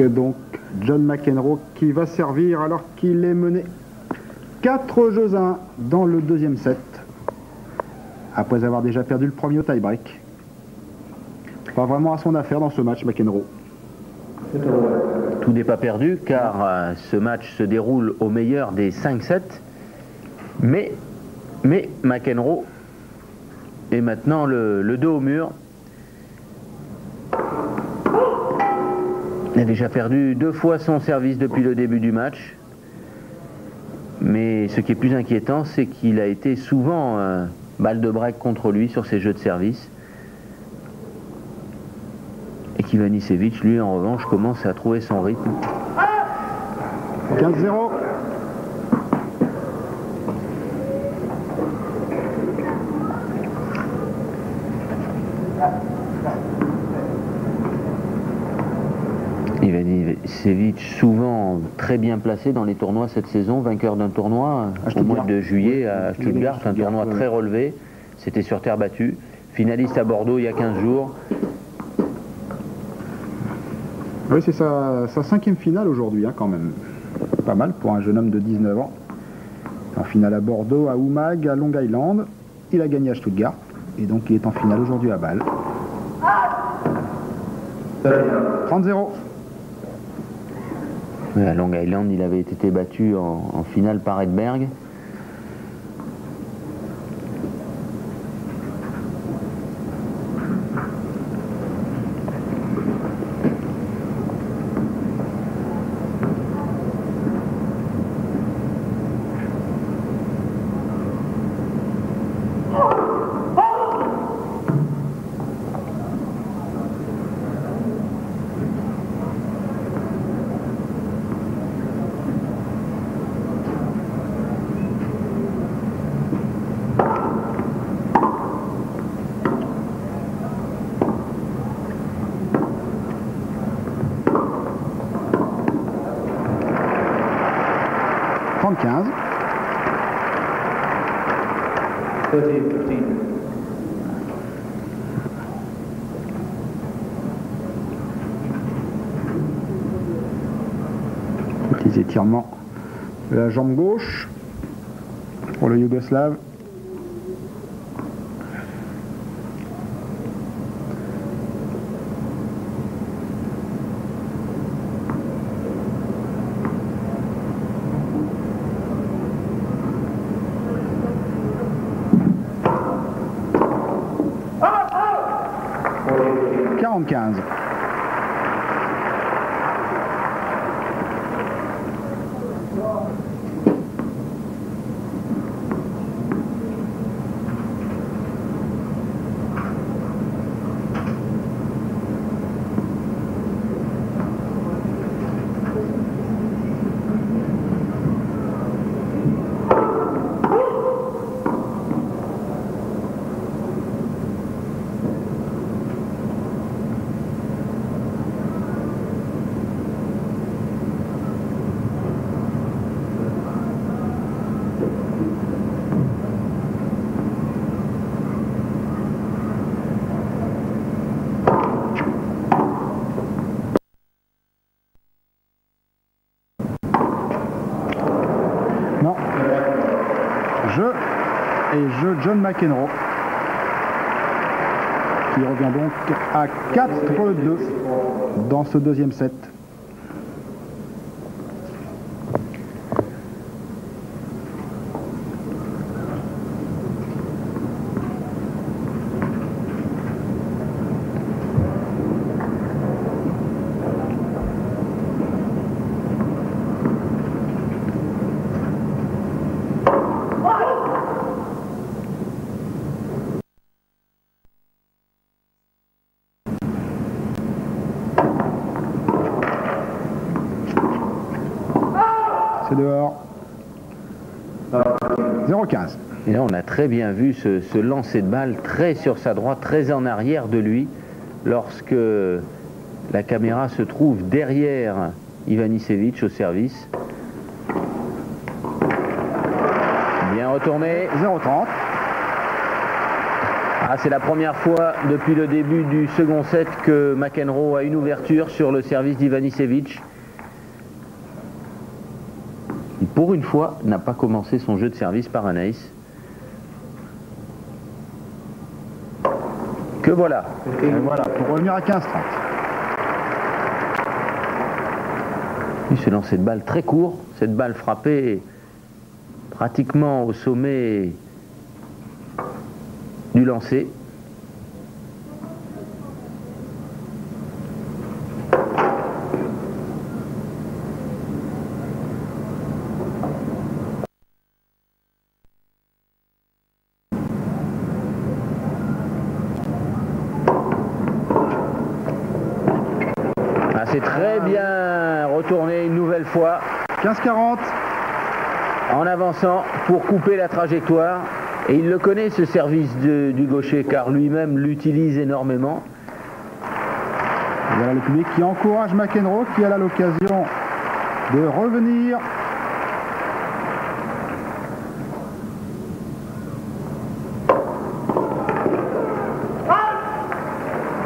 Donc John McEnroe qui va servir alors qu'il est mené 4 jeux à 1 dans le deuxième set, après avoir déjà perdu le premier au tie-break. Pas vraiment à son affaire dans ce match, McEnroe. Tout n'est pas perdu car ce match se déroule au meilleur des 5 sets. Mais McEnroe est maintenant le dos au mur. Il a déjà perdu 2 fois son service depuis le début du match. Mais ce qui est plus inquiétant, c'est qu'il a été souvent balle de break contre lui sur ses jeux de service. Et qu'Ivanisevic, lui, en revanche, commence à trouver son rythme. 15-0. Ivanisevic, souvent très bien placé dans les tournois cette saison, vainqueur d'un tournoi au mois de juillet à Stuttgart, un tournoi très relevé. C'était sur terre battue. Finaliste à Bordeaux il y a 15 jours. Oui, c'est sa 5e finale aujourd'hui, hein, quand même. Pas mal pour un jeune homme de 19 ans. En finale à Bordeaux, à Umag, à Long Island. Il a gagné à Stuttgart. Et donc il est en finale aujourd'hui à Bâle. 30-0. Oui, à Long Island, il avait été battu en finale par Edberg. Petit étirement de la jambe gauche pour le Yougoslave. Non. John McEnroe qui revient donc à 4-2 dans ce deuxième set. C'est dehors. 0,15. Et là, on a très bien vu ce lancer de balle très sur sa droite, très en arrière de lui, lorsque la caméra se trouve derrière Ivanisevic au service. Bien retourné. 0,30. Ah, c'est la première fois depuis le début du second set que McEnroe a une ouverture sur le service d'Ivanisevic. Il, pour une fois, n'a pas commencé son jeu de service par un ace. Que voilà. Et voilà, pour revenir à 15-30. Il se lance cette balle très court, cette balle frappée pratiquement au sommet du lancer. Ah, c'est très bien retourné une nouvelle fois. 15-40. En avançant pour couper la trajectoire. Et il le connaît, ce service du gaucher, car lui-même l'utilise énormément. Voilà le public qui encourage McEnroe, qui a l'occasion de revenir.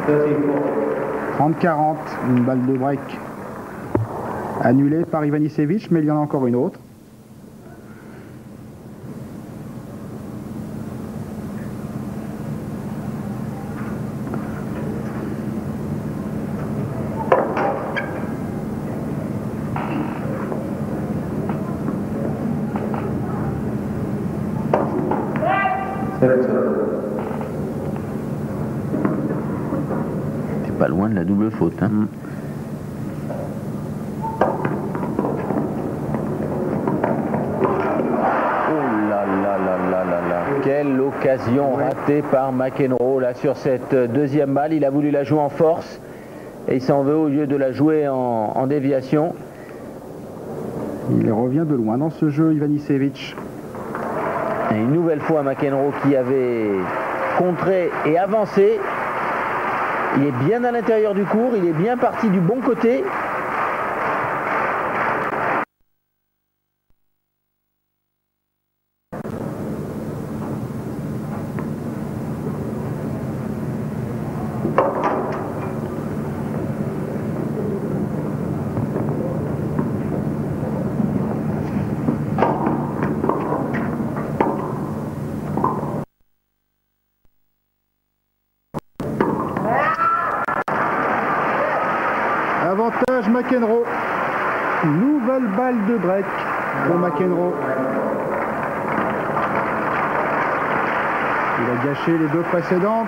« 30-40, une balle de break annulée par Ivanisevic, mais il y en a encore une autre. T'es pas loin de la double faute, hein. Oh là là là là là là. Quelle occasion ratée par McEnroe là sur cette deuxième balle. Il a voulu la jouer en force et il s'en veut au lieu de la jouer en déviation. Il revient de loin dans ce jeu, Ivanisevic. Et une nouvelle fois McEnroe qui avait contré et avancé. Il est bien à l'intérieur du court, il est bien parti du bon côté. Avantage McEnroe. Nouvelle balle de break pour McEnroe. Il a gâché les deux précédentes.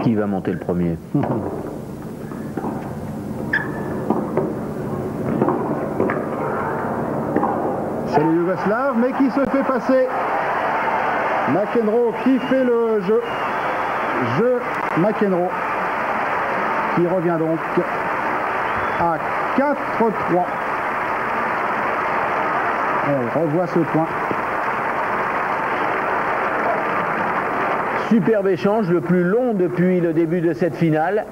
Qui va monter le premier? C'est le Yougoslave, mais qui se fait passer. McEnroe qui fait le jeu. Jeu McEnroe. Qui revient donc à 4-3. On revoit ce point. Superbe échange, le plus long depuis le début de cette finale.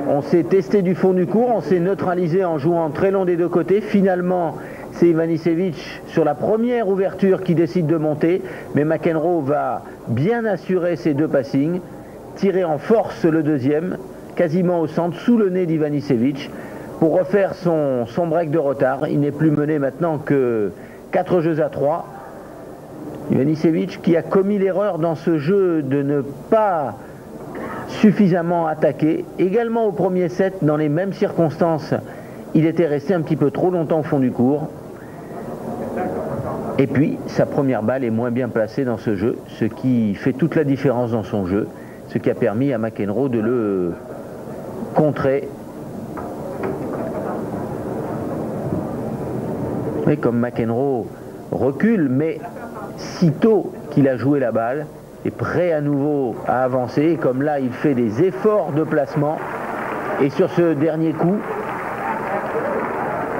On s'est testé du fond du court, on s'est neutralisé en jouant très long des deux côtés. Finalement, c'est Ivanisevic sur la première ouverture qui décide de monter. Mais McEnroe va bien assurer ses deux passings, tirer en force le deuxième, quasiment au centre, sous le nez d'Ivanisevic, pour refaire son break de retard. Il n'est plus mené maintenant que 4-3. Ivanisevic qui a commis l'erreur dans ce jeu de ne pas suffisamment attaquer. Également au premier set, dans les mêmes circonstances, il était resté un petit peu trop longtemps au fond du court. Et puis, sa première balle est moins bien placée dans ce jeu, ce qui fait toute la différence dans son jeu, ce qui a permis à McEnroe de le contrer. Et comme McEnroe recule, mais sitôt qu'il a joué la balle, est prêt à nouveau à avancer. Et comme là, il fait des efforts de placement. Et sur ce dernier coup,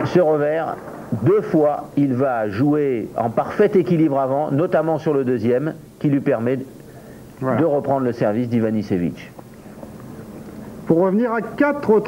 ce revers, 2 fois, il va jouer en parfait équilibre avant, notamment sur le deuxième, qui lui permet de reprendre le service d'Ivanisevic. Pour revenir à 4